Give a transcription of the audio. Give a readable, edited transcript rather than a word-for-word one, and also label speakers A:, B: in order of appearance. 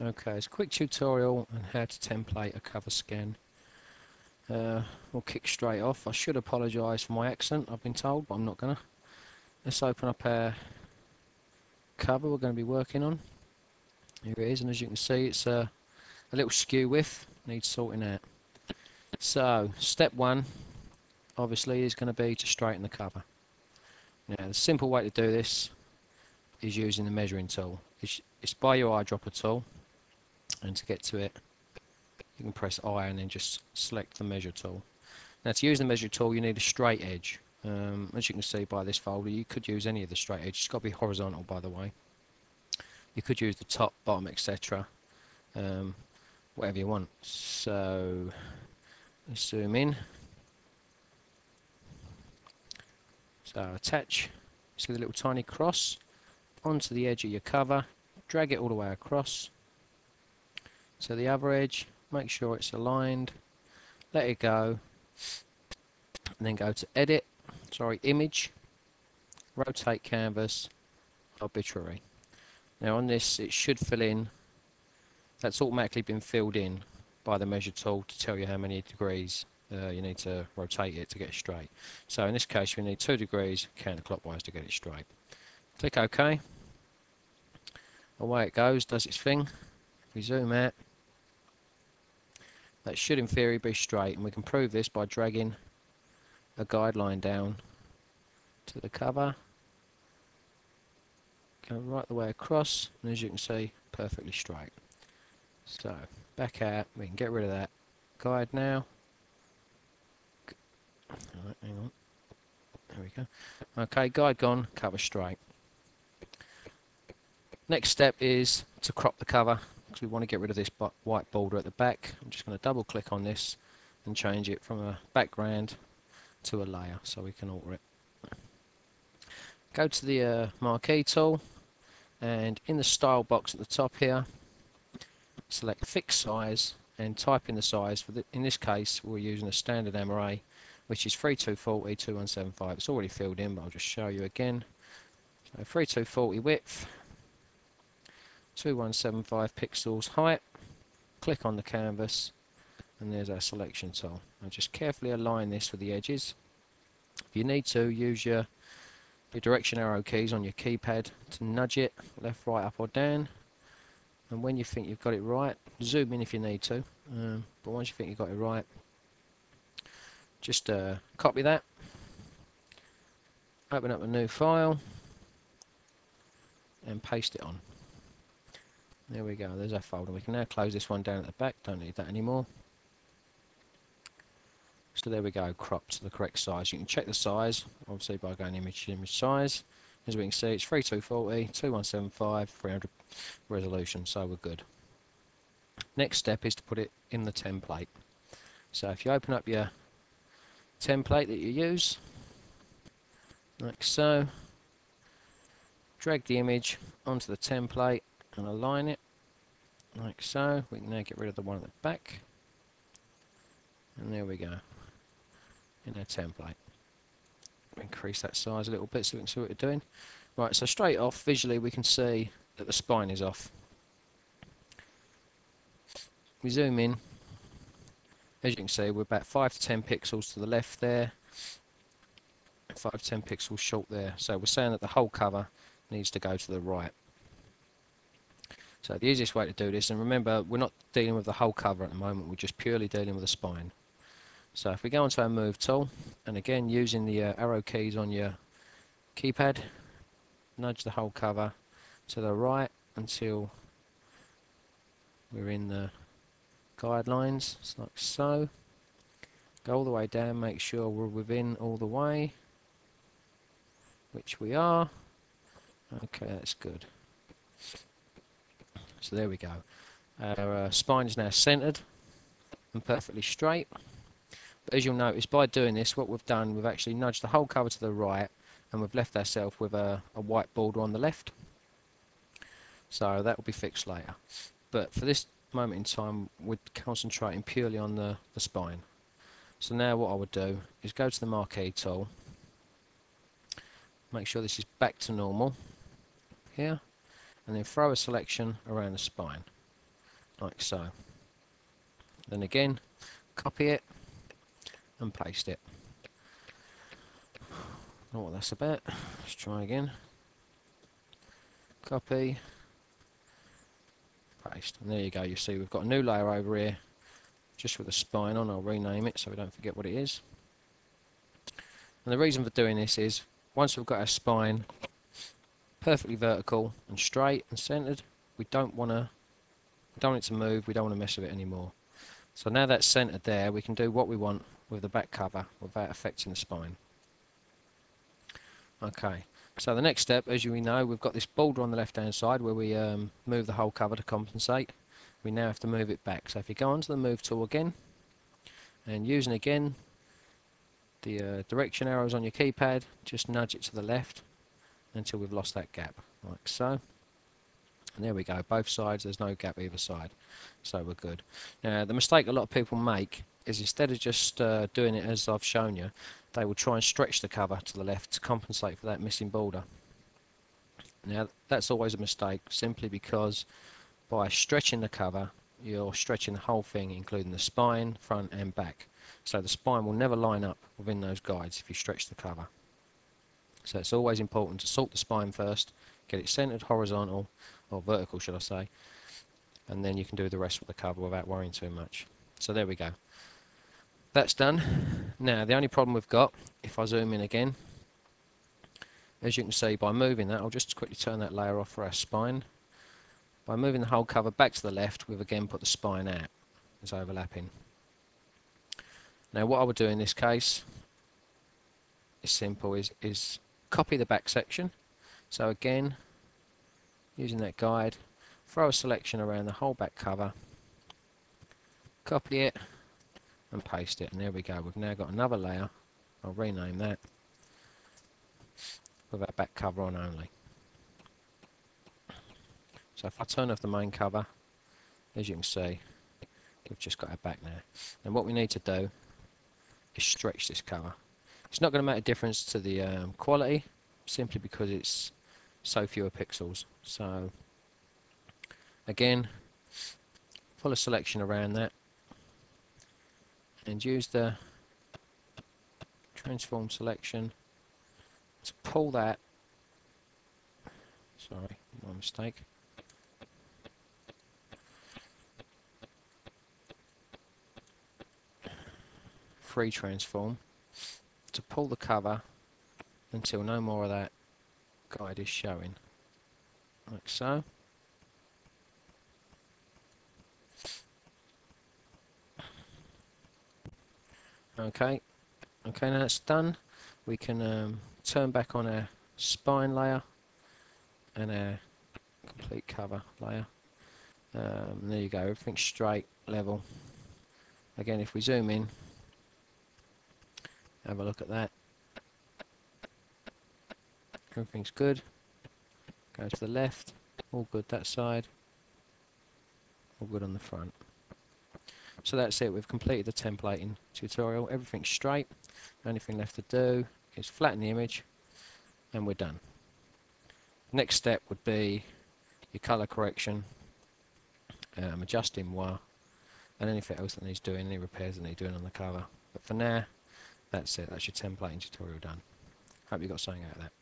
A: Okay, it's a quick tutorial on how to template a cover scan. We'll kick straight off. I should apologise for my accent, I've been told, but I'm not gonna. Let's open up our cover we're going to be working on. Here it is, and as you can see, it's a little skew width, needs sorting out. So, step one, obviously, is going to be to straighten the cover. Now, the simple way to do this is using the measuring tool. It's by your eyedropper tool, and to get to it, you can press I and then just select the measure tool. Now, to use the measure tool, you need a straight edge. As you can see by this folder, you could use any of the straight edges. It's got to be horizontal, by the way. You could use the top, bottom, etc. Whatever you want. So, let's zoom in. So, attach, see the little tiny cross onto the edge of your cover. Drag it all the way across to the other edge. Make sure it's aligned. Let it go. And then go to Edit. Image. Rotate Canvas. Arbitrary. Now on this, it should fill in. That's automatically been filled in by the measure tool to tell you how many degrees you need to rotate it to get it straight. So in this case, we need 2 degrees counterclockwise to get it straight. Click OK. Away it goes, does its thing. If we zoom out, that should in theory be straight, and we can prove this by dragging a guideline down to the cover. Go right the way across, and as you can see, perfectly straight. So, back out, we can get rid of that guide now. Alright, hang on. There we go. Okay, guide gone, cover straight. Next step is to crop the cover, because we want to get rid of this white border at the back. I'm just going to double click on this and change it from a background to a layer so we can alter it. Go to the marquee tool, and in the style box at the top here, select fix size and type in the size. In this case, we're using a standard MRA, which is 3240 2175. It's already filled in, but I'll just show you again. So 3240 width, 2175 pixels height. Click on the canvas, and there's our selection tool. Now just carefully align this with the edges. If you need to, use your direction arrow keys on your keypad to nudge it left, right, up or down. And when you think you've got it right, zoom in if you need to. But once you think you've got it right, just copy that, open up a new file, and paste it on. There we go, there's our folder. We can now close this one down at the back, don't need that anymore. So there we go, cropped to the correct size. You can check the size, obviously by going image to image size. As we can see, it's 3240, 2175, 300 resolution, so we're good. Next step is to put it in the template. So if you open up your template that you use, like so, drag the image onto the template and align it, like so. We can now get rid of the one at the back, and there we go, in our template. Increase that size a little bit so we can see what we're doing. Right, so straight off, visually we can see that the spine is off. We zoom in, as you can see we're about 5 to 10 pixels to the left there, 5 to 10 pixels short there, so we're saying that the whole cover needs to go to the right. So the easiest way to do this, and remember we're not dealing with the whole cover at the moment, we're just purely dealing with the spine. So if we go onto our move tool, and again using the arrow keys on your keypad, nudge the whole cover to the right until we're in the guidelines, it's like so. Go all the way down, make sure we're within all the way, which we are. Okay, that's good. So there we go. Our spine is now centered and perfectly straight. But as you'll notice, by doing this, what we've done, we've actually nudged the whole cover to the right, and we've left ourselves with a white border on the left. So that will be fixed later. But for this moment in time, we're concentrating purely on the spine. So now what I would do is go to the marquee tool, make sure this is back to normal here, and then throw a selection around the spine. like so. Then again, copy it and paste it. Don't know what that's about. Let's try again. Copy, paste, and there you go. You see we've got a new layer over here just with a spine on. I'll rename it so we don't forget what it is. And the reason for doing this is once we've got our spine perfectly vertical and straight and centered, we don't want it to move, we don't want to mess with it anymore. So now that's centered there, we can do what we want with the back cover without affecting the spine. Okay, so the next step, as you know, we've got this border on the left hand side where we move the whole cover to compensate. We now have to move it back. So if you go onto the move tool again and using again the direction arrows on your keypad, just nudge it to the left until we've lost that gap, like so. And there we go, both sides, there's no gap either side, so we're good. Now the mistake a lot of people make is instead of just doing it as I've shown you, they will try and stretch the cover to the left to compensate for that missing border. Now that's always a mistake, simply because by stretching the cover you're stretching the whole thing, including the spine, front and back. So the spine will never line up within those guides if you stretch the cover. So it's always important to sort the spine first, get it centered, horizontal, or vertical should I say, and then you can do the rest with the cover without worrying too much. So there we go. That's done. Now the only problem we've got, if I zoom in again, as you can see by moving that, I'll just quickly turn that layer off for our spine. By moving the whole cover back to the left, we've again put the spine out. It's overlapping. Now what I would do in this case is simple, is copy the back section. So again, using that guide, throw a selection around the whole back cover, copy it and paste it, and there we go. We've now got another layer. I'll rename that with our back cover on only. So if I turn off the main cover, as you can see, we've just got our back now. And what we need to do is stretch this cover. It's not going to make a difference to the quality, simply because it's so fewer pixels. So again, pull a selection around that and use the transform selection to pull that, sorry, my mistake, free transform, to pull the cover until no more of that guide is showing, like so. Okay, now that's done. We can turn back on our spine layer and our complete cover layer. There you go, everything's straight, level. Again, if we zoom in, have a look at that. Everything's good. Go to the left, all good that side, all good on the front. So that's it, we've completed the templating tutorial. Everything's straight. The only thing left to do is flatten the image and we're done. Next step would be your colour correction, adjusting moi, and anything else that needs doing, any repairs that need doing on the cover. But for now, that's it, that's your templating tutorial done. Hope you got something out of that.